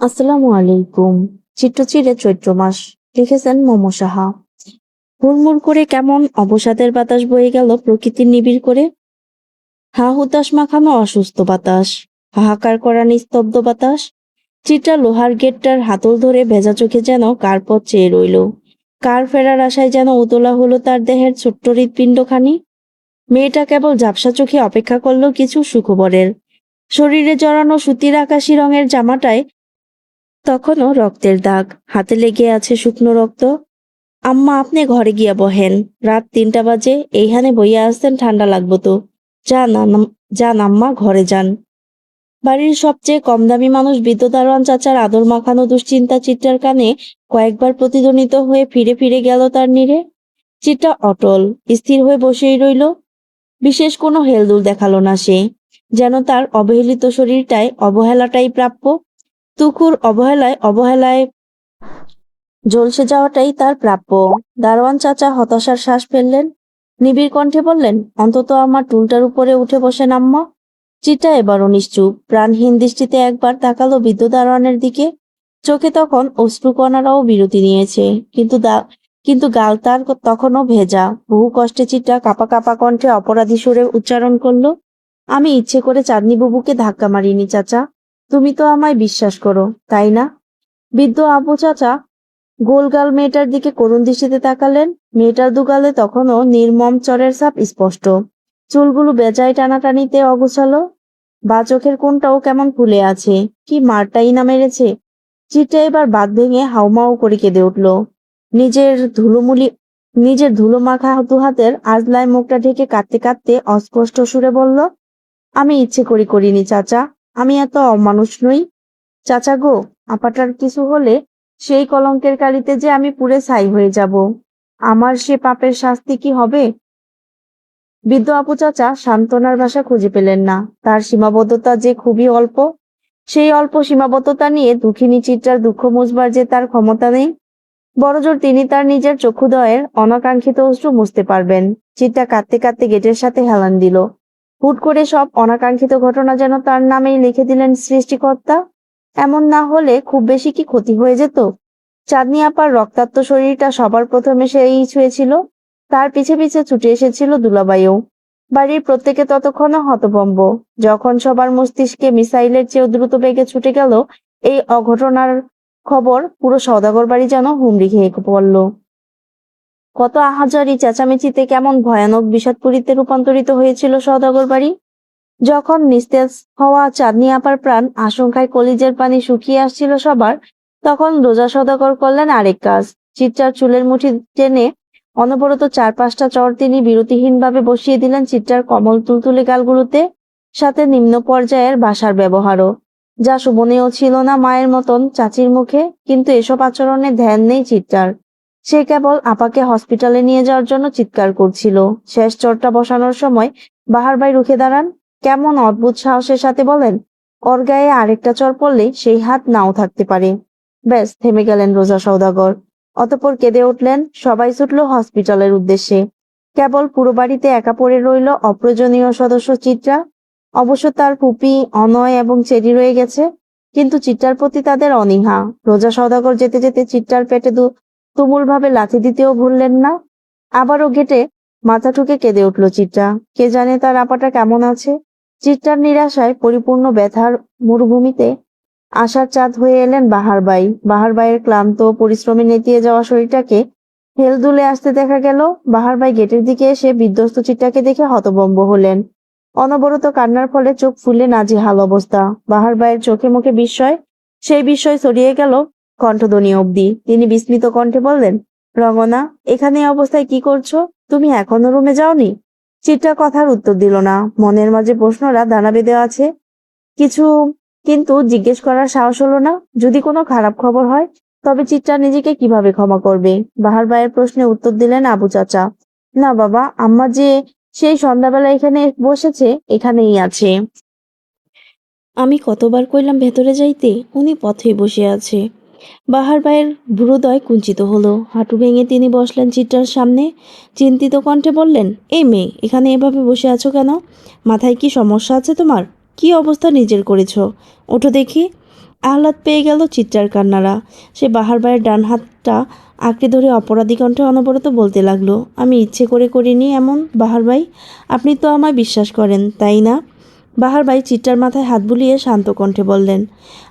আসসালামু আলাইকুম। চিত্রচিরে চৈত্র মাস। লিখেছেন মোমো সাহা। হুড়মুড় করে কেমন অবসাদের বাতাস বয়ে গেল প্রকৃতির নিবিড় করে। হা হুতাশ মাখানো অসুস্থ বাতাস, হাহাকার করা নিস্তব্ধ বাতাস। চিত্রা লোহার গেটটার হাতল ধরে ভেজা চোখে যেন কার পথ চেয়ে রইল। কার ফেরার আশায় যেন উতলা হলো তার দেহের ছোট্ট হৃৎপিণ্ডখানি। মেয়েটা কেবল ঝাপসা চোখে অপেক্ষা করল কিছু সুখবরের। শরীরে জড়ানো সুতির আকাশি রঙের জামাটায় তখনও রক্তের দাগ, হাতে লেগে আছে শুকনো রক্ত। আম্মা, আপনি ঘরে গিয়া বহেন, রাত ৩টা বাজে, এইখানে বইয়া আসতেন, ঠান্ডা লাগবো তো। যান আম্মা, ঘরে যান। বাড়ির সবচেয়ে কম দামি মানুষ বৃদ্ধ দারোয়ান চাচার আদর মাখানো দুশ্চিন্তা চিত্রার কানে কয়েকবার প্রতিধ্বনিত হয়ে ফিরে ফিরে গেল তার নীড়ে। চিত্রা অটল, স্থির হয়ে বসেই রইল। বিশেষ কোনো হেলদোল দেখালো না সে, যেন তার অবহেলিত শরীরটায় অবহেলাটাই প্রাপ্য। তুখুর অবহেলায় অবহেলায় ঝলসে যাওয়াটাই তার প্রাপ্য। দারোয়ান চাচা হতাশার শ্বাস ফেললেন, নিবিড় কণ্ঠে বললেন, অন্তত আমার টুলটার উপরে উঠে বসেন আম্মা। চিতা এবারও নিশ্চুপ, প্রাণহীন দৃষ্টিতে একবার তাকালো বৃদ্ধ দারোয়ানের দিকে। চোখে তখন অশ্রুকণারাও বিরতি নিয়েছে, কিন্তু গাল তার তখনও ভেজা। বহু কষ্টে চিত্রা কাঁপা কাঁপা কণ্ঠে অপরাধী সুরে উচ্চারণ করল, আমি ইচ্ছে করে চাঁদনি বাবুকে ধাক্কা মারিনি চাচা। তুমি তো আমায় বিশ্বাস করো, তাই না? বৃদ্ধ আবু চাচা গোলগাল মেয়েটার দিকে করুণ দৃষ্টিতে তাকালেন। মেয়েটার দুগালে তখনও নির্মম চরের ছাপ স্পষ্ট। চুলগুলো বেজায় টানাটানিতে অগোছালো, বা চোখের কোণটাও কেমন ফুলে আছে। কি মারটাই না মেরেছে! চিঠটা এবার বাঁধ ভেঙে হাউমাউ করে কেঁদে উঠল। নিজের ধুলোমুলি নিজের ধুলো মাখা দুহাতের আজলায় মুখটা ঢেকে কাঁদতে কাঁদতে অস্পষ্ট সুরে বলল, আমি ইচ্ছে করিনি চাচা, আমি এত অমানুষ নই। চাচা গো, আপাটার কিছু হলে সেই কলঙ্কের কালিতে যে আমি পুড়ে ছাই হয়ে যাব। আমার সে পাপের শাস্তি কি হবে? বৃদ্ধ আপু চাচা সান্ত্বনার ভাষা খুঁজে পেলেন না। তার সীমাবদ্ধতা যে খুবই অল্প, সেই অল্প সীমাবদ্ধতা নিয়ে দুঃখিনী চিত্রার দুঃখ মুছবার যে তার ক্ষমতা নেই। বড়জোর তিনি তার নিজের চক্ষুদয়ের অনাকাঙ্ক্ষিত অশ্রু মুছতে পারবেন। চিত্রা কাঁদতে কাঁদতে গেটের সাথে হেলান দিল। হুট করে সব অনাকাঙ্ক্ষিত ঘটনা যেন তার নামেই লিখে দিলেন সৃষ্টিকর্তা। এমন না হলে খুব বেশি কি ক্ষতি হয়ে যেত? চাঁদনি আপার রক্তাক্ত শরীরটা সবার প্রথমে সেই ছুঁয়েছিল। তার পিছে পিছে ছুটে এসেছিল দুলাবাইও। বাড়ির প্রত্যেকে ততক্ষণও হতভম্ব। যখন সবার মস্তিষ্কে মিসাইলের চেয়েও দ্রুত বেগে ছুটে গেল এই অঘটনার খবর, পুরো সওদাগর বাড়ি যেন হুমড়ি খেয়ে পড়ল। কত আহাজারি চেঁচামেচিতে কেমন ভয়ানক বিষাদপুরীতে রূপান্তরিত হয়েছিল সওদাগর বাড়ি। যখন নিস্তেজ হওয়া চাঁদনি আপার প্রাণ আশঙ্কায় কলিজের পানি শুকিয়ে আসছিল সবার, তখন রোজা সওদাগর করলেন আরেক কাজ। চিত্রার চুলের মুঠি টেনে অনবরত ৪-৫টা চড় তিনি বিরতিহীনভাবে বসিয়ে দিলেন চিত্রার কমল তুলতুলে গালগুলোতে, সাথে নিম্ন পর্যায়ের ভাষার ব্যবহারও, যা শোভনীয় ছিল না মায়ের মতন চাচির মুখে। কিন্তু এসব আচরণে ধ্যান নেই চিত্রার। সে কেবল আপাকে হসপিটালে নিয়ে যাওয়ার জন্য চিৎকার করছিল। শেষ চড়টা বসানোর সময় বাহার ভাই রুখে দাঁড়ান। কেমন অদ্ভুত সাহসের সাথে বলেন, ওর গায়ে আরেকটা চড় পড়লে সেই হাত নাও থাকতে পারে। ব্যাস, থেমে গেলেন রোজা সওদাগর। অতঃপর কেঁদে উঠলেন। সবাই ছুটল হসপিটালের উদ্দেশ্যে। কেবল পুরো বাড়িতে একা পড়ে রইল অপ্রয়োজনীয় সদস্য চিত্রা। অবশ্য তার ফুপি, অনয় এবং চেরি রয়ে গেছে, কিন্তু চিত্রার প্রতি তাদের অনীহা। রোজা সওদাগর যেতে যেতে চিত্রার পেটে তুমুল ভাবে লাথি দিতেও ভুললেন না। আবারও গেটে মাথা ঠুকে কেঁদে উঠল চিত্রা। কে জানে তার আপাটা কেমন আছে। চিত্রার নিরাশায় পরিপূর্ণ ব্যথার মরুভূমিতে আশার চাঁদ হয়ে এলেন বাহার বাই। বাহার বাইয়ের ক্লান্ত পরিশ্রমে নেতিয়ে যাওয়া শরীরটাকে হেলদুলে আসতে দেখা গেল। বাহার বাই গেটের দিকে এসে বিধ্বস্ত চিত্রাকে দেখে হতভম্ব হলেন। অনবরত কান্নার ফলে চোখ ফুলে নাজেহাল অবস্থা। বাহার ভাইয়ের চোখে মুখে বিস্ময়, সেই বিস্ময় ছড়িয়ে গেল কণ্ঠধ্বনি অবধি। তিনি বিস্মিত কণ্ঠে বললেন, রঙ্গনা, এখানে এই অবস্থায় কি করছো? তুমি এখনো রুমে যাওনি? চিত্রা কথার উত্তর দিল না। মনের মাঝে প্রশ্নরা দানা বেঁধে আছে। কিছু কিন্তু জিজ্ঞেস করার সাহস হলো না। যদি কোনো খারাপ খবর হয়, তবে চিত্রা নিজেকে কিভাবে ক্ষমা করবে? বাহার ভাইয়ের প্রশ্নে উত্তর দিলেন আবু চাচা, না বাবা, আম্মা যে সেই সন্ধ্যাবেলা এখানে বসেছে, এখানেই আছে। আমি কতবার কইলাম ভেতরে যাইতে, উনি পথেই বসে আছে। বাহার ভাইয়ের ভ্রুদয় কুঞ্চিত হলো। হাঁটু ভেঙে তিনি বসলেন চিত্রার সামনে। চিন্তিত কণ্ঠে বললেন, এই মেয়ে, এখানে এভাবে বসে আছো কেন? মাথায় কি সমস্যা আছে তোমার? কি অবস্থা নিজের করেছ? ওঠো দেখি। আহ্লাদ পেয়ে গেল চিত্রার কান্নারা। সে বাহার ভাইয়ের ডান হাতটা আঁকড়ে ধরে অপরাধী কণ্ঠে অনবরত বলতে লাগলো, আমি ইচ্ছে করে করিনি এমন বাহার ভাই, আপনি তো আমায় বিশ্বাস করেন তাই না? বাহার ভাই চিত্রার মাথায় হাত বুলিয়ে শান্ত কণ্ঠে বললেন,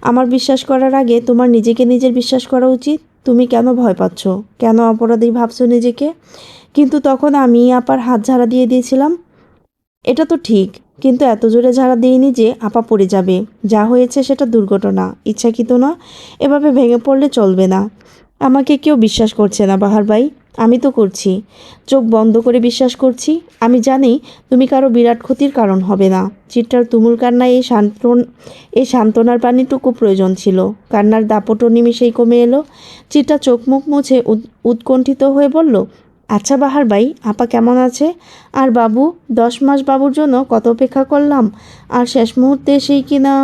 আমার বিশ্বাস করার আগে তোমার নিজেকে নিজের বিশ্বাস করা উচিত। তুমি কেন ভয় পাচ্ছ, কেন অপরাধী ভাবছো নিজেকে? কিন্তু তখন আমি আপার হাত ঝাড়া দিয়ে দিয়েছিলাম। এটা তো ঠিক, কিন্তু এত জোরে ঝাড়া দিইনি যে আপা পড়ে যাবে। যা হয়েছে সেটা দুর্ঘটনা, ইচ্ছাকৃত না। এভাবে ভেঙে পড়লে চলবে না। আমাকে কেউ বিশ্বাস করছে না বাহার ভাই, আমি তো করছি। চোখ বন্ধ করে বিশ্বাস করছি। আমি জানি তুমি কারো বিরাট ক্ষতির কারণ হবে না। চিত্রার তুমুল কান্নায় এই সান্ত্বনার পানিটুকু প্রয়োজন ছিল। কান্নার দাপটও নিমিষেই কমে এলো। চিত্রা চোখ মুখ মুছে উৎকণ্ঠিত হয়ে বলল, আচ্ছা বাহার ভাই, আপা কেমন আছে? আর বাবু, 10 মাস বাবুর জন্য কত অপেক্ষা করলাম, আর শেষ মুহূর্তে সেই কিনা।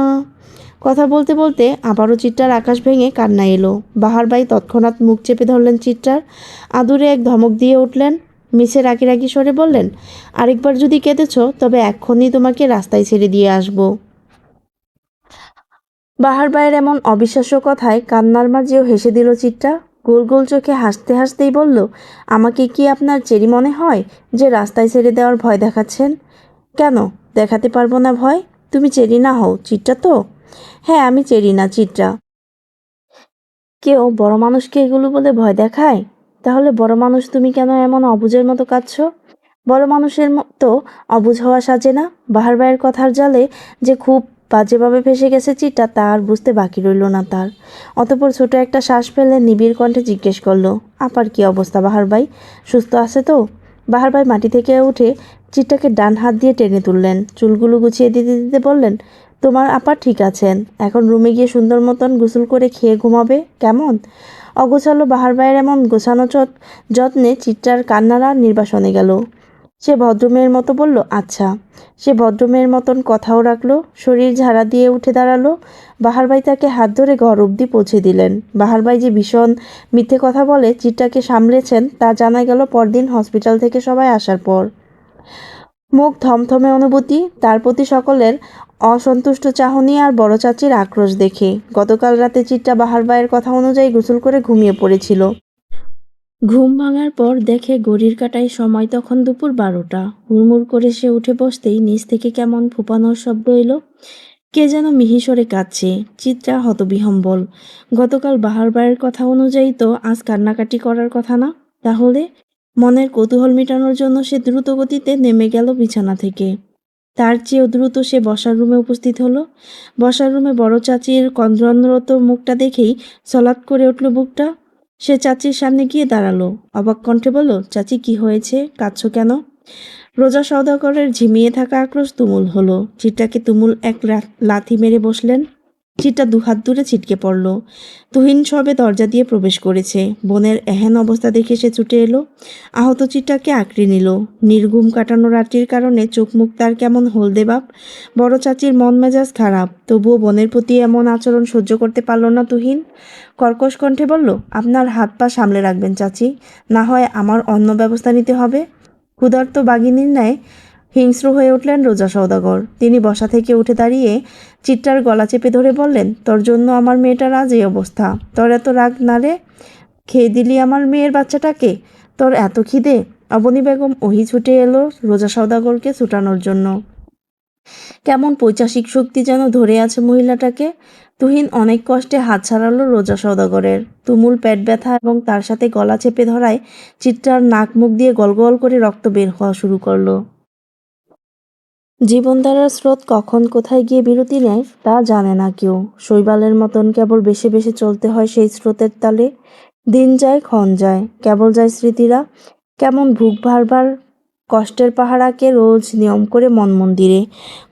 কথা বলতে বলতে আবারও চিত্রার আকাশ ভেঙে কান্না এলো। বাহার ভাই তৎক্ষণাৎ মুখ চেপে ধরলেন চিত্রার। আদুরে এক ধমক দিয়ে উঠলেন। মিছে রাগি রাগি স্বরে বললেন, আরেকবার যদি কেঁদেছ তবে এক্ষুনি তোমাকে রাস্তায় ছেড়ে দিয়ে আসব। বাহার ভাইয়ের এমন অবিশ্বাস্য কথায় কান্নার মাঝেও হেসে দিল চিত্রা। গোল গোল চোখে হাসতে হাসতেই বলল, আমাকে কি আপনার চেরি মনে হয় যে রাস্তায় ছেড়ে দেওয়ার ভয় দেখাচ্ছেন? কেন দেখাতে পারবো না ভয়? তুমি চেরি না হও চিত্রা তো? হ্যাঁ, আমি চেরি না চিত্রা। কেউ বড় মানুষকে এগুলো বলে ভয় দেখায়? তাহলে বড় মানুষ তুমি কেন এমন অবুঝের মতো কাঁদছো? বড় মানুষের মতো অবুঝ হওয়া সাজে না। বাহার ভাইয়ের কথার জালে যে খুব বাজেভাবে ফেসে গেছে চিটা, তা আর বুঝতে বাকি রইল না তার। অতঃপর ছোট একটা শ্বাস ফেলে নিবিড় কণ্ঠে জিজ্ঞেস করলো, আপার কি অবস্থা বাহার ভাই? সুস্থ আছে তো? বাহার ভাই মাটি থেকে উঠে চিটটাকে ডান হাত দিয়ে টেনে তুললেন। চুলগুলো গুছিয়ে দিতে দিতে বললেন, তোমার আপা ঠিক আছেন। এখন রুমে গিয়ে সুন্দর মতন গোসল করে খেয়ে ঘুমাবে কেমন? অগোছালো বাহার ভাইয়ের এমন গোছানো যত্নে চিত্রার কান্নারা নির্বাসনে গেল। সে ভদ্রমেয়ের মতো বলল, আচ্ছা। সে ভদ্রমেয়ের মতন কথাও রাখলো। শরীর ঝাড়া দিয়ে উঠে দাঁড়ালো। বাহার ভাই তাকে হাত ধরে ঘর অবধি পৌঁছে দিলেন। বাহার ভাই যে ভীষণ মিথ্যে কথা বলে চিত্রাকে সামলেছেন তা জানা গেল পরদিন হসপিটাল থেকে সবাই আসার পর। মুখ থমথমে অনুভূতি, তার প্রতি সকলের অসন্তুষ্ট চাহনি আর বড় চাচির আক্রোশ দেখে। গতকাল রাতে চিত্রা বাহার ভাইয়ের কথা অনুযায়ী গোসল করে ঘুমিয়ে পড়েছিল। ঘুম ভাঙার পর দেখে ঘড়ির কাঁটায় সময় তখন দুপুর 12টা। হুড়মুড় করে সে উঠে বসতেই নিচ থেকে কেমন ফুপানোর শব্দ এলো। কে যেন মিহিসরে কাঁদছে। চিত্রা হতবিহ্বল। গতকাল বাহার ভাইয়ের কথা অনুযায়ী তো আজ কান্নাকাটি করার কথা না। তাহলে মনের কৌতূহল মেটানোর জন্য সে দ্রুত গতিতে নেমে গেল বিছানা থেকে। তার চেয়েও দ্রুত সে বসার রুমে উপস্থিত হলো। বসার রুমে বড় চাচির কন্দরত মুখটা দেখেই সলাৎ করে উঠল বুকটা। সে চাচির সামনে গিয়ে দাঁড়ালো। অবাক কণ্ঠে বলল, চাচি কি হয়েছে, কাঁদছো কেন? রোজা সওদাগরের ঝিমিয়ে থাকা আক্রোশ তুমুল হলো। চিত্রাকে তুমুল এক লাথি মেরে বসলেন। চিত্রা দুহাত দূরে ছিটকে পড়ল। তুহিন সবে দরজা দিয়ে প্রবেশ করেছে। বোনের এহেন অবস্থা দেখে সে ছুটে এলো। আহত চিত্রাকে আঁকড়ে নিল। নির্ঘুম কাটানো রাত্রির কারণে চোখ মুখ তার কেমন হলদে ভাব। বড় চাচির মন মেজাজ খারাপ, তবুও বোনের প্রতি এমন আচরণ সহ্য করতে পারল না তুহিন। কর্কশ কণ্ঠে বলল, আপনার হাত পা সামলে রাখবেন চাচি, না হয় আমার অন্য ব্যবস্থা নিতে হবে। ক্ষুধার্ত বাঘিনীর ন্যায় হিংস্র হয়ে উঠলেন রোজা সওদাগর। তিনি বসা থেকে উঠে দাঁড়িয়ে চিত্রার গলা চেপে ধরে বললেন, তোর জন্য আমার মেয়েটার আজ এই অবস্থা। তোর এত রাগ না রে? খেয়ে দিলি আমার মেয়ের বাচ্চাটাকে? তোর এত খিদে? অবনী বেগম ওহি ছুটে এলো রোজা সওদাগরকে ছুটানোর জন্য। কেমন পৈশাচিক শক্তি যেন ধরে আছে মহিলাটাকে। তুহিন অনেক কষ্টে হাত ছাড়ালো রোজা সওদাগরের। তুমুল পেট ব্যথা এবং তার সাথে গলা চেপে ধরায় চিত্রার নাক মুখ দিয়ে গলগল করে রক্ত বের হওয়া শুরু করলো। জীবনধারার স্রোত কখন কোথায় গিয়ে বিরতি নেয় তা জানে না কেউ। শৈবালের মতন কেবল বেশি বেশি চলতে হয় সেই স্রোতের তালে। দিন যায়, ক্ষণ যায়, কেবল যায় স্মৃতিরা। কেমন বুক ভারবার কষ্টের পাহারাকে রোজ নিয়ম করে মন মন্দিরে।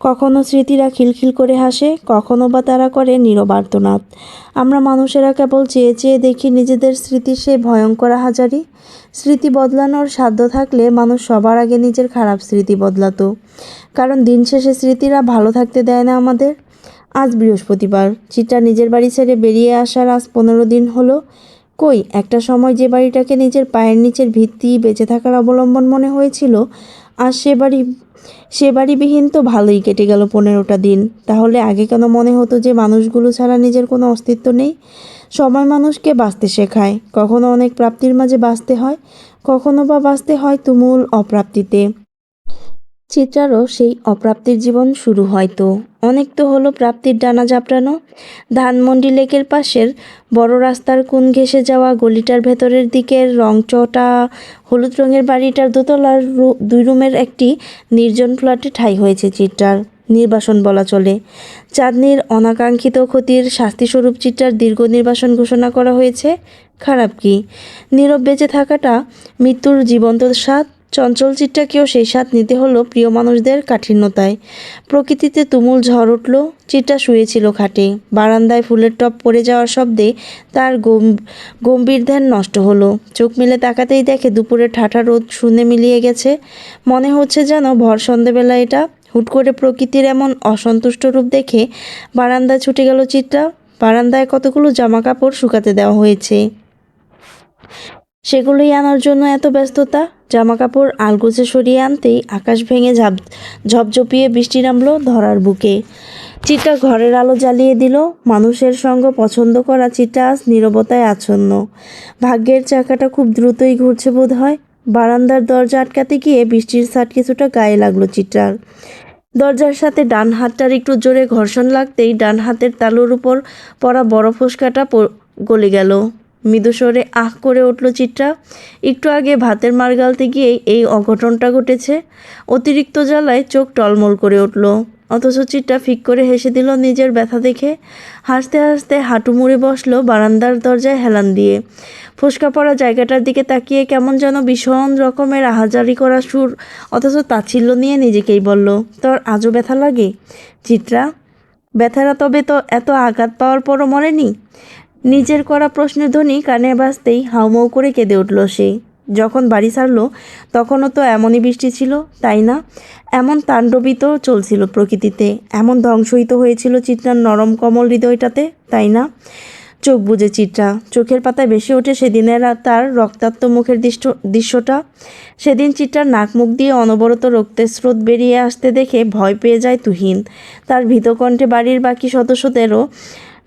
কখনো স্মৃতিরা খিলখিল করে হাসে, কখনো বা তারা করে নীরব আর্তনাদ। আমরা মানুষেরা কেবল চেয়ে চেয়ে দেখি নিজেদের স্মৃতির সেই ভয়ঙ্কর হাজারি। স্মৃতি বদলানোর সাধ্য থাকলে মানুষ সবার আগে নিজের খারাপ স্মৃতি বদলাতো, কারণ দিন শেষে স্মৃতিরা ভালো থাকতে দেয় না আমাদের। আজ বৃহস্পতিবার। চিত্রা নিজের বাড়ি ছেড়ে বেরিয়ে আসার আজ 15 দিন হলো। কই, একটা সময় যে বাড়িটাকে নিজের পায়ের নিচের ভিত্তি, বেঁচে থাকার অবলম্বন মনে হয়েছিল, আর সে বাড়িবিহীন তো ভালোই কেটে গেল 15টা দিন। তাহলে আগে কেন মনে হতো যে মানুষগুলো ছাড়া নিজের কোনো অস্তিত্ব নেই? সময় মানুষকে বাঁচতে শেখায়। কখনো অনেক প্রাপ্তির মাঝে বাঁচতে হয়, কখনো বা বাঁচতে হয় তুমুল অপ্রাপ্তিতে। চিত্রারও সেই অপ্রাপ্তির জীবন শুরু হয়তো। অনেক তো হলো প্রাপ্তির ডানা ঝাপটানো। ধানমন্ডি লেকের পাশের বড় রাস্তার কোণ ঘেঁষে যাওয়া গলিটার ভেতরের দিকের রংচটা হলুদ রঙের বাড়িটার দোতলার 2 রুমের একটি নির্জন ফ্ল্যাটে ঠাঁই হয়েছে চিত্রার। নির্বাসন বলা চলে। চাঁদনির অনাকাঙ্ক্ষিত ক্ষতির শাস্তিস্বরূপ চিত্রার দীর্ঘ নির্বাসন ঘোষণা করা হয়েছে। খারাপ কি? নীরব বেঁচে থাকাটা মৃত্যুর জীবন্ত স্বাদ। চঞ্চল চিত্রাকেও সেই স্বাদ নিতে হলো প্রিয় মানুষদের কাঠিন্যতায়। প্রকৃতিতে তুমুল ঝড় উঠল। চিত্রা শুয়েছিল খাটে। বারান্দায় ফুলের টব পড়ে যাওয়ার শব্দে তার গম্ভীর ধ্যান নষ্ট হলো। চোখ মেলে তাকাতেই দেখে দুপুরে ঠাঠা রোদ শূন্যে মিলিয়ে গেছে। মনে হচ্ছে যেন ভর সন্ধেবেলা এটা। হুট করে প্রকৃতির এমন অসন্তুষ্ট রূপ দেখে বারান্দায় ছুটে গেল চিত্রা। বারান্দায় কতগুলো জামা কাপড় শুকাতে দেওয়া হয়েছে, সেগুলোই আনার জন্য এত ব্যস্ততা। জামা কাপড় আলগোছে সরিয়ে আনতেই আকাশ ভেঙে ঝপঝপিয়ে বৃষ্টি নামলো ধরার বুকে। চিত্রা ঘরের আলো জ্বালিয়ে দিল। মানুষের সঙ্গ পছন্দ করা চিত্রা আজ নীরবতায় আচ্ছন্ন। ভাগ্যের চাকাটা খুব দ্রুতই ঘুরছে বোধ হয়। বারান্দার দরজা আটকাতে গিয়ে বৃষ্টির ছাট কিছুটা গায়ে লাগলো চিত্রার। দরজার সাথে ডান হাতটার একটু জোরে ঘর্ষণ লাগতেই ডান হাতের তালুর উপর পড়া বড় ফোসকাটা গলে গেল। মৃদু স্বরে আহ করে উঠল চিত্রা। একটু আগে ভাতের মার গালতে গিয়েই এই অঘটনটা ঘটেছে। অতিরিক্ত জ্বালায় চোখ টলমল করে উঠল। অথচ চিত্রা ফিক করে হেসে দিল নিজের ব্যথা দেখে। হাসতে হাসতে হাঁটু মুড়ে বসলো বারান্দার দরজায় হেলান দিয়ে। ফোসকা পড়া জায়গাটার দিকে তাকিয়ে কেমন যেন ভীষণ রকমের আহাজারি করা সুর, অথচ তাচ্ছিল্য নিয়ে নিজেকেই বলল, তোর আজও ব্যথা লাগে চিত্রা? ব্যথারা তবে তো এত আঘাত পাওয়ার পরও মরেনি? নিজের করা প্রশ্নের ধ্বনি কানে বাজতেই হাউমাউ করে কেঁদে উঠল সে। যখন বাড়ি ছাড়ল তখনও তো এমনই বৃষ্টি ছিল, তাই না? এমন তাণ্ডবিত চলছিল প্রকৃতিতে, এমন ধ্বংসিত হয়েছিল চিত্রার নরম কমল হৃদয়টাতে, তাই না? চোখ বুজে চিত্রা। চোখের পাতায় ভেসে ওঠে সেদিনের তার রক্তাক্ত মুখের দৃশ্যটা। সেদিন চিত্রার নাক মুখ দিয়ে অনবরত রক্তের স্রোত বেরিয়ে আসতে দেখে ভয় পেয়ে যায় তুহিন। তার ভীতকণ্ঠে বাড়ির বাকি সদস্যদেরও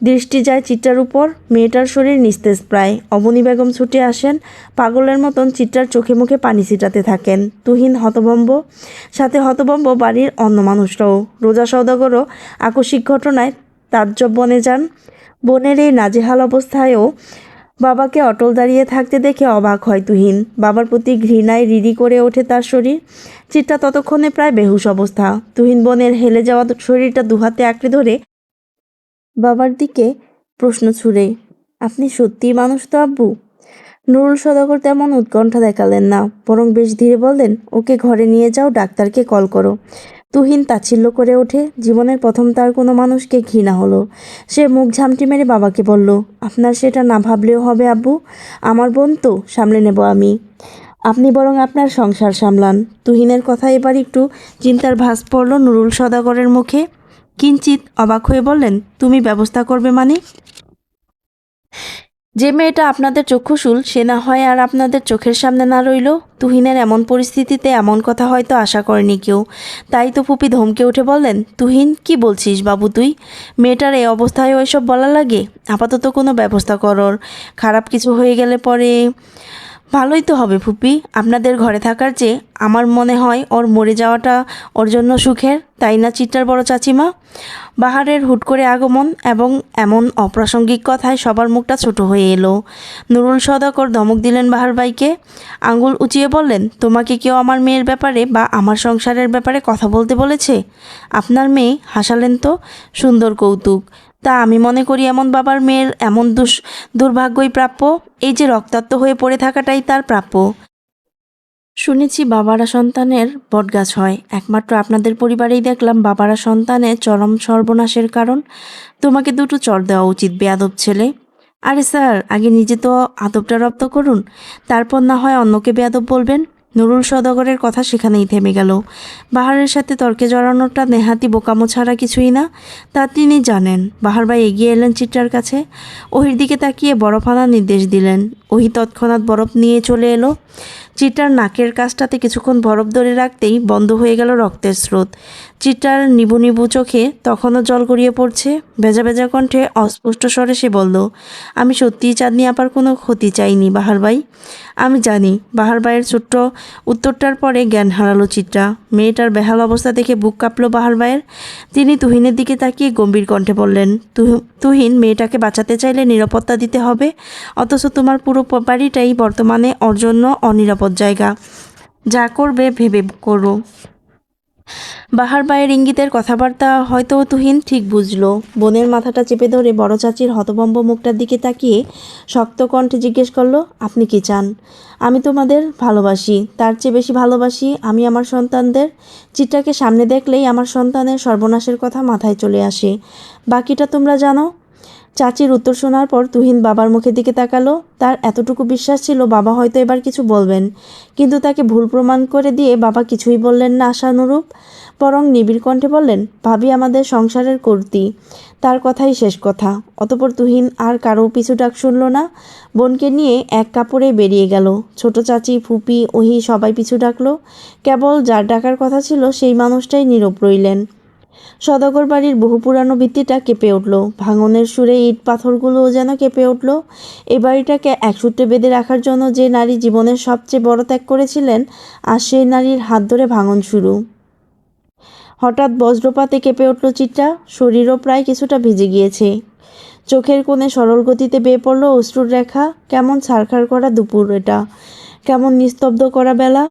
দৃষ্টি যায় চিত্রার উপর। মেয়েটার শরীর নিস্তেজ প্রায়। অবনী বেগম ছুটে আসেন। পাগলের মতন চিত্রার চোখে মুখে পানি ছিটাতে থাকেন। তুহিন হতভম্ব, সাথে হতভম্ব বাড়ির অন্য মানুষরাও। রোজা সওদাগরও আকস্মিক ঘটনায় তাজ্জব বনে যান। বোনের এই নাজেহাল অবস্থায়ও বাবাকে অটল দাঁড়িয়ে থাকতে দেখে অবাক হয় তুহিন। বাবার প্রতি ঘৃণায় রিরি করে ওঠে তার শরীর। চিত্রা ততক্ষণে প্রায় বেহুশ অবস্থা। তুহিন বোনের হেলে যাওয়া শরীরটা দুহাতে আঁকড়ে ধরে বাবার দিকে প্রশ্ন ছুড়ে, আপনি সত্যিই মানুষ তো আব্বু? নুরুল সওদাগর তেমন উৎকণ্ঠা দেখালেন না, বরং বেশ ধীরে বললেন, ওকে ঘরে নিয়ে যাও, ডাক্তারকে কল করো। তুহিন তাচ্ছিল্য করে ওঠে। জীবনের প্রথম তার কোনো মানুষকে ঘৃণা হলো। সে মুখ ঝামটি মেরে বাবাকে বলল, আপনার সেটা না ভাবলেও হবে আব্বু, আমার বোন তো, সামলে নেব আমি। আপনি বরং আপনার সংসার সামলান। তুহিনের কথা এবার একটু চিন্তার ভাঁজ পড়ল নুরুল সওদাগরের মুখে। কিঞ্চিত অবাক হয়ে বললেন, তুমি ব্যবস্থা করবে মানে? যে মেয়েটা আপনাদের চক্ষুশূল সে না হয় আর আপনাদের চোখের সামনে না রইল? তুহিনের এমন পরিস্থিতিতে এমন কথা হয়তো আশা করেনি কেউ। তাই তো ফুপি ধমকে উঠে বললেন, তুহিন কি বলছিস বাবু তুই? মেয়েটার এই অবস্থায় ওইসব বলা লাগে? আপাতত কোনো ব্যবস্থা করর। খারাপ কিছু হয়ে গেলে পরে। ভালোই তো হবে ফুপি, আপনাদের ঘরে থাকার চেয়ে আমার মনে হয় ওর মরে যাওয়াটা ওর জন্য সুখের, তাই না চিত্রার বড় চাচিমা? বাহারের হুট করে আগমন এবং এমন অপ্রাসঙ্গিক কথায় সবার মুখটা ছোট হয়ে এলো। নুরুল সওদাগর ধমক দিলেন বাহার ভাইকে। আঙুল উঁচিয়ে বললেন, তোমাকে কেউ আমার মেয়ের ব্যাপারে বা আমার সংসারের ব্যাপারে কথা বলতে বলেছে? আপনার মেয়ে? হাসালেন তো, সুন্দর কৌতুক। তা আমি মনে করি এমন বাবার মেয়ের এমন দুর্ভাগ্যই প্রাপ্য। এই যে রক্তাক্ত হয়ে পড়ে থাকাটাই তার প্রাপ্য। শুনেছি বাবারা সন্তানের বটগাছ হয়। একমাত্র আপনাদের পরিবারেই দেখলাম বাবারা সন্তানের চরম সর্বনাশের কারণ। তোমাকে দুটো চড় দেওয়া উচিত বেয়াদব ছেলে। আরে স্যার, আগে নিজে তো আদবটা রপ্ত করুন, তারপর না হয় অন্যকে বেয়াদব বলবেন। নুরুল সওদাগরের কথা সেখানেই থেমে গেল। বাহারের সাথে তর্কে জড়ানোটা নেহাতি বোকামো ছাড়া কিছুই না, তা তিনি জানেন। বাহার ভাই এগিয়ে এলেন চিত্রার কাছে। ওহির দিকে তাকিয়ে বরফ আনার নির্দেশ দিলেন। ওহি তৎক্ষণাৎ বরফ নিয়ে চলে এলো। চিত্রার নাকের কাছটাতে কিছুক্ষণ বরফ ধরে রাখতেই বন্ধ হয়ে গেল রক্তের স্রোত। চিত্রার নিবু নিবু চোখে তখনও জল গড়িয়ে পড়ছে। ভেজা ভেজা কণ্ঠে অস্পষ্ট স্বরে সে বলল, আমি সত্যিই চাঁদনি আপার কোনো ক্ষতি চাইনি বাহার ভাই। আমি জানি। বাহার ভাইয়ের ছোট্ট উত্তরটার পরে জ্ঞান হারালো চিত্রা। মেয়েটার বেহাল অবস্থা দেখে বুক কাঁপল বাহার ভাইয়ের। তিনি তুহিনের দিকে তাকিয়ে গম্ভীর কণ্ঠে বললেন, তুহিন, মেয়েটাকে বাঁচাতে চাইলে নিরাপত্তা দিতে হবে, অথচ তোমার পুরো বাড়িটাই বর্তমানে ওর জন্য অনিরাপদ জায়গা। যা করবে ভেবে করো। বাহার ভাইয়ের ইঙ্গিতের কথাবার্তা হয়তো তুহিন ঠিক বুঝলো। বোনের মাথাটা চেপে ধরে বড় চাচির হতভম্ব মুখটার দিকে তাকিয়ে শক্ত কণ্ঠে জিজ্ঞেস করলো, আপনি কি চান? আমি তোমাদের ভালোবাসি, তার চেয়ে বেশি ভালোবাসি আমি আমার সন্তানদের। চিত্রাকে সামনে দেখলেই আমার সন্তানের সর্বনাশের কথা মাথায় চলে আসে। বাকিটা তোমরা জানো। চাচির উত্তর শোনার পর তুহিন বাবার মুখের দিকে তাকালো। তার এতটুকু বিশ্বাস ছিল বাবা হয়তো এবার কিছু বলবেন, কিন্তু তাকে ভুল প্রমাণ করে দিয়ে বাবা কিছুই বললেন না আশানুরূপ। বরং নিবিড় কণ্ঠে বললেন, ভাবি আমাদের সংসারের কর্ত্রী, তার কথাই শেষ কথা। অতঃপর তুহিন আর কারো পিছু ডাক শুনল না, বোনকে নিয়ে এক কাপড়ে বেরিয়ে গেল। ছোট চাচি, ফুপি, ওহি সবাই পিছু ডাকলো। কেবল যার ডাকার কথা ছিল সেই মানুষটাই নীরব রইলেন। সদাগর বাড়ির বহু পুরানো ভিত্তিটা কেঁপে উঠল। ভাঙনের সুরে ইট পাথরগুলোও যেন কেঁপে উঠল। এই বাড়িটাকে একসূত্রে বেঁধে রাখার জন্য যে নারী জীবনের সবচেয়ে বড় ত্যাগ করেছিলেন, আর সেই নারীর হাত ধরে ভাঙন শুরু। হঠাৎ বজ্রপাতে কেঁপে উঠল চিত্রা। শরীরও প্রায় কিছুটা ভিজে গিয়েছে। চোখের কোণে সরল গতিতে বেয়ে পড়ল অশ্রুর রেখা। কেমন ছারখার করা দুপুর এটা, কেমন নিস্তব্ধ করা বেলা।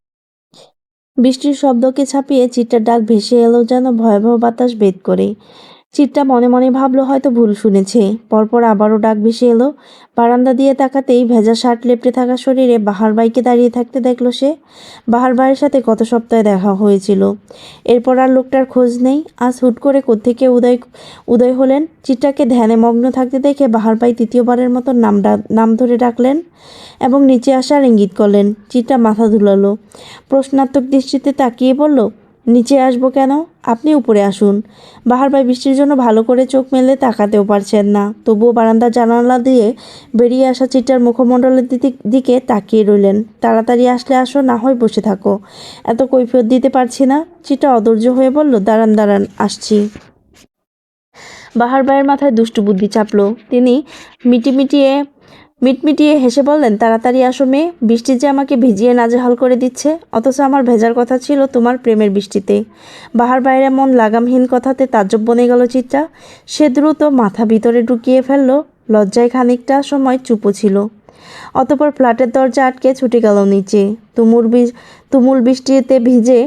বৃষ্টির শব্দকে ছাপিয়ে চিত্রার ডাক ভেসে এলো যেন ভয়াবহ বাতাস ভেদ করে। চিত্রা মনে মনে ভাবলো হয়তো ভুল শুনেছে। পরপর আবারও ডাক ভেসে এলো। বারান্দা দিয়ে তাকাতেই ভেজা শার্ট লেপটে থাকা শরীরে বাহার ভাইকে দাঁড়িয়ে থাকতে দেখলো সে। বাহার ভাইয়ের সাথে গত সপ্তাহে দেখা হয়েছিল। এরপর আর লোকটার খোঁজ নেই। আজ হুট করে কোত্থেকে উদয় হলেন। চিত্রাকে ধ্যানে মগ্ন থাকতে দেখে বাহার ভাই তৃতীয়বারের মতো নাম ধরে ডাকলেন এবং নিচে আসার ইঙ্গিত করলেন। চিত্রা মাথা ধুলালো। প্রশ্নাত্মক দৃষ্টিতে তাকিয়ে বলল, নিচে আসবো কেন? আপনি উপরে আসুন। বাহার ভাই বৃষ্টির জন্য ভালো করে চোখ মেলে তাকাতেও পারছেন না, তবুও বারান্দার জানালা দিয়ে বেরিয়ে আসা চিত্রার মুখমণ্ডলের দিকে তাকিয়ে রইলেন। তাড়াতাড়ি আসলে আসো, না হয় বসে থাকো, এত কৈফিয়ত দিতে পারছি না। চিত্রা অধৈর্য হয়ে বলল, দাঁড়ান দাঁড়ান, আসছি। বাহার ভাইয়ের মাথায় দুষ্টু বুদ্ধি চাপলো। তিনি মিটমিটিয়ে হেসে বললেন, তাড়াতাড়ি আসো মেয়ে, বৃষ্টি যে আমাকে ভিজিয়ে নাজেহাল করে দিচ্ছে, অথচ আমার ভেজার কথা ছিল তোমার প্রেমের বৃষ্টিতে। বাহার বাইরে এমন লাগামহীন কথাতে তাজ্জব বনে গেল চিত্রা। সে দ্রুত মাথা ভিতরে ঢুকিয়ে ফেলল। লজ্জায় খানিকটা সময় চুপও ছিল। অতঃপর ফ্ল্যাটের দরজা আটকে ছুটে গেল নিচে। তুমুল বৃষ্টিতে ভিজে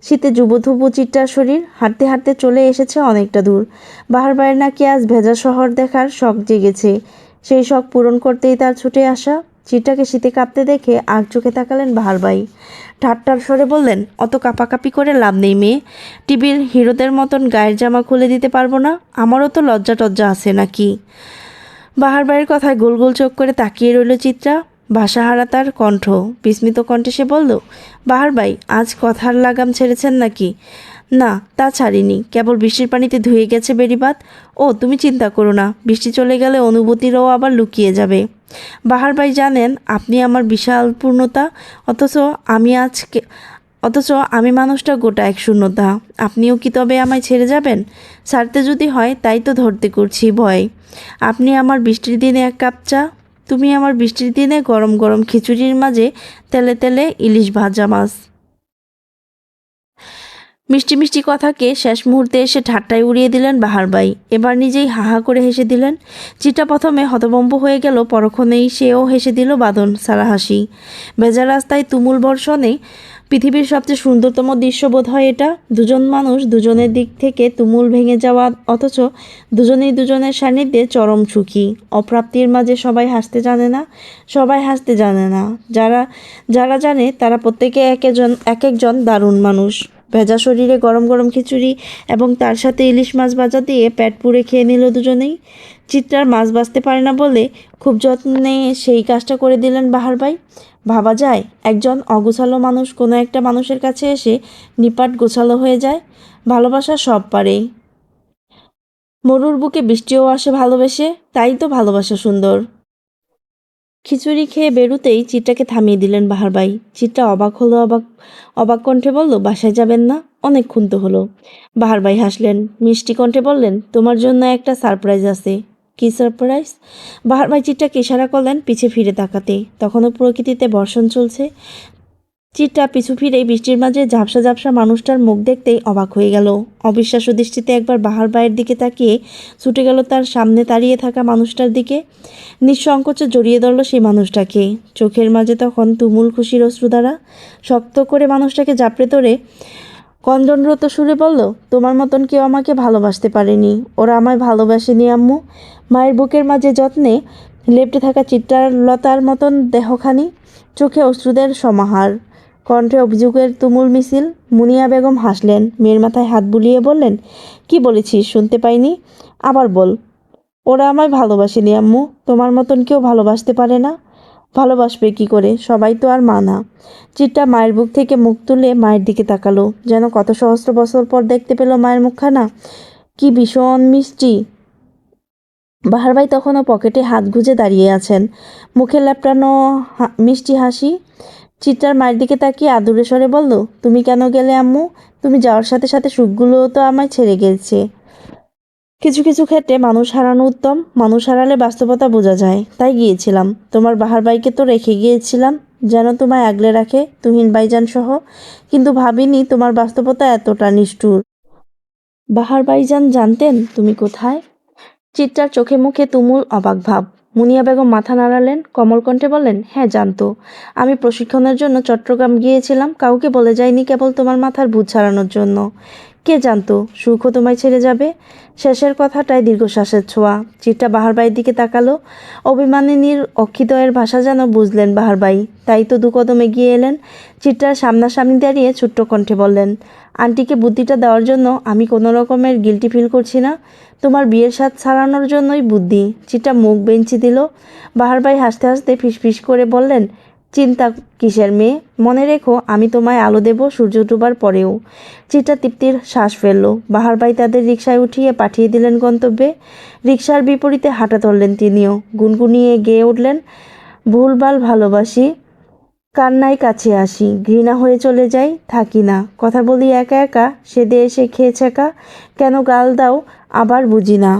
শীতে যুবথুবু চিত্রার শরীর হাঁটতে হাঁটতে চলে এসেছে অনেকটা দূর। বাহার বাইরে নাকি আজ ভেজা শহর দেখার শখ জেগেছে। সেই শখ পূরণ করতেই তার ছুটে আসা। চিত্রাকে শীতে কাঁপতে দেখে আগ চোখে তাকালেন বাহার ভাই। ঠাট্টার স্বরে বললেন, অত কাঁপাকাঁপি করে লাভ নেই মেয়ে। টিভির হিরোদের মতন গায়ের জামা খুলে দিতে পারবো না। আমারও তো লজ্জা টজ্জা আছে নাকি? বাহার ভাইয়ের কথায় গোল গোল চোখ করে তাকিয়ে রইল চিত্রা। ভাষাহারা তার কণ্ঠ। বিস্মিত কণ্ঠে সে বলল, বাহার ভাই, আজ কথার লাগাম ছেড়েছেন নাকি? না, তা ছাড়িনি, কেবল বৃষ্টির পানিতে ধুয়ে গেছে বেড়িবাঁধ। ও তুমি চিন্তা করো না, বৃষ্টি চলে গেলে অনুভূতিরও আবার লুকিয়ে যাবে। বাহার ভাই জানেন আপনি আমার বিশাল পূর্ণতা, অথচ আমি মানুষটা গোটা এক শূন্যতা। আপনিও কি তবে আমায় ছেড়ে যাবেন? ছাড়তে যদি হয় তাই তো ধরতে করছি ভয়। আপনি আমার বৃষ্টির দিনে এক কাপ চা, তুমি আমার বৃষ্টির দিনে গরম গরম খিচুড়ির মাঝে তেলে তেলে ইলিশ ভাজা মাছ। মিষ্টি মিষ্টি কথাকে শেষ মুহূর্তে এসে ঠাট্টায় উড়িয়ে দিলেন বাহার ভাই। এবার নিজেই হাহা করে হেসে দিলেন। চিটা প্রথমে হতভম্ব হয়ে গেল, পরক্ষণেই সেও হেসে দিল বাঁধন সারা হাসি। ভেজা রাস্তায় তুমুল বর্ষণে পৃথিবীর সবচেয়ে সুন্দরতম দৃশ্য বোধ হয় এটা। দুজন মানুষ দুজনের দিক থেকে তুমুল ভেঙে যাওয়া, অথচ দুজনেই দুজনের সান্নিধ্যে চরম সুখী। অপ্রাপ্তির মাঝে সবাই হাসতে জানে না, সবাই হাসতে জানে না। যারা যারা জানে তারা প্রত্যেকে এক একজন দারুণ মানুষ। ভেজা শরীরে গরম গরম খিচুড়ি এবং তার সাথে ইলিশ মাছ ভাজা দিয়ে পেট পুড়ে খেয়ে নিল দুজনেই। চিত্রার মাছ বাছতে পারে না বলে খুব যত্নে সেই কাজটা করে দিলেন বাহার ভাই। ভাবা যায় একজন অগোছালো মানুষ কোনো একটা মানুষের কাছে এসে নিপাট গোছালো হয়ে যায়। ভালোবাসা সব পারে। মরুর বুকে বৃষ্টিও আসে ভালোবেসে, তাই তো ভালোবাসা সুন্দর। খিচুড়ি খেয়ে বেরুতেই চিত্রাকে থামিয়ে দিলেন বাহার ভাই। চিত্রা অবাক হলো, অবাক কণ্ঠে বলল, বাসায় যাবেন না? অনেকক্ষণ তো হলো। বাহার ভাই হাসলেন, মিষ্টি কণ্ঠে বললেন, তোমার জন্য একটা সারপ্রাইজ আছে। কি সারপ্রাইজ? বাহার ভাই চিত্রাকে ইশারা করলেন পিছে ফিরে তাকাতে। তখনও প্রকৃতিতে বর্ষণ চলছে। চিত্রা পিছু ফিরেই বৃষ্টির মাঝে ঝাপসা ঝাপসা মানুষটার মুখ দেখতেই অবাক হয়ে গেল। অবিশ্বাস্য দৃষ্টিতে একবার বাহার ভাইয়ের দিকে তাকিয়ে ছুটে গেল তার সামনে দাঁড়িয়ে থাকা মানুষটার দিকে। নিঃসংকোচে জড়িয়ে ধরল সেই মানুষটাকে। চোখের মাঝে তখন তুমুল খুশির অশ্রুধারা। শক্ত করে মানুষটাকে জাপড়ে ধরে কন্দনরত সুরে বলল, তোমার মতন কেউ আমাকে ভালোবাসতে পারেনি। ওরা আমায় ভালোবাসেনি আম্মু। মায়ের বুকের মাঝে যত্নে লেপ্টে থাকা চিত্রালতার মতন দেহখানি, চোখে অশ্রুদের সমাহার, কণ্ঠে অভিযোগের তুমুল মিছিল। মুনিয়া বেগম হাসলেন, মেয়ের মাথায় হাত বুলিয়ে বললেন, কি বলেছিস শুনতে পাইনি? আবার বল। ওরা আমায় ভালোবাসেনি আম্মু। তোমার মতন কেউ ভালোবাসতে পারে না। ভালোবাসবে কি করে? সবাই তো আর মা না। চিত্রা মায়ের বুক থেকে মুখ তুলে মায়ের দিকে তাকালো, যেন কত সহস্র বছর পর দেখতে পেল মায়ের মুখখানা। কি ভীষণ মিষ্টি। বাহার ভাই তখনও পকেটে হাত গুজে দাঁড়িয়ে আছেন, মুখে ল্যাপটানো মিষ্টি হাসি। চিত্রার মায়ের দিকে তাকিয়ে আদুরে স্বরে বলল, তুমি কেন গেলে আম্মু? তুমি যাওয়ার সাথে সাথে সুখগুলোও তো আমায় ছেড়ে গেছে। কিছু কিছু ক্ষেত্রে মানুষ হারানো উত্তম। মানুষ হারালে বাস্তবতা বোঝা যায়, তাই গিয়েছিলাম। তোমার বাহার ভাইকে তো রেখে গিয়েছিলাম যেন তোমায় আগলে রাখে, তুহিন ভাইজান সহ। কিন্তু ভাবিনি তোমার বাস্তবতা এতটা নিষ্ঠুর। বাহার ভাইজান জানতেন তুমি কোথায়? চিত্রার চোখে মুখে তুমুল অবাক ভাব। মুনিয়া বেগম মাথা নাড়ালেন, কোমল কণ্ঠে বললেন, হ্যাঁ জানতো। আমি প্রশিক্ষণের জন্য চট্টগ্রাম গিয়েছিলাম, কাউকে বলে যাইনি, কেবল তোমার মাথার ভূত ছাড়ানোর জন্য। কে জানতো সুখও তোমায় ছেড়ে যাবে? শেষের কথাটায় দীর্ঘশ্বাসের ছোঁয়া। চিত্রা বাহার ভাইয়ের দিকে তাকালো। অভিমানিনীর অক্ষিদয়ের ভাষা যেন বুঝলেন বাহার ভাই, তাই তো 2 কদম এগিয়ে এলেন। চিত্রার সামনাসামনি দাঁড়িয়ে ছোট্ট কণ্ঠে বললেন, আন্টিকে বুদ্ধিটা দেওয়ার জন্য আমি কোনো রকমের গিল্টি ফিল করছি না। তোমার বিয়ের স্বাদ ছাড়ানোর জন্যই বুদ্ধি। চিত্রা মুখ বেঞ্চি দিল। বাহার ভাই হাসতে হাসতে ফিসফিস করে বললেন, চিন্তা কিসের মেয়ে? মনে রেখো আমি তোমায় আলো দেব সূর্য ডোবার পরেও। চিত্রা তৃপ্তির শ্বাস ফেলল। বাহার ভাই তাদের রিকশায় উঠিয়ে পাঠিয়ে দিলেন গন্তব্যে। রিকশার বিপরীতে হাঁটা ধরলেন তিনিও। গুনগুনিয়ে গেয়ে উঠলেন, ভুলভাল ভালোবাসি, কান্নায় কাছে আসি, ঘৃণা হয়ে চলে যাই, থাকি না, কথা বলি একা একা, সেদে এসে খেয়ে ছেঁকা, কেন গাল দাও আবার বুঝি না।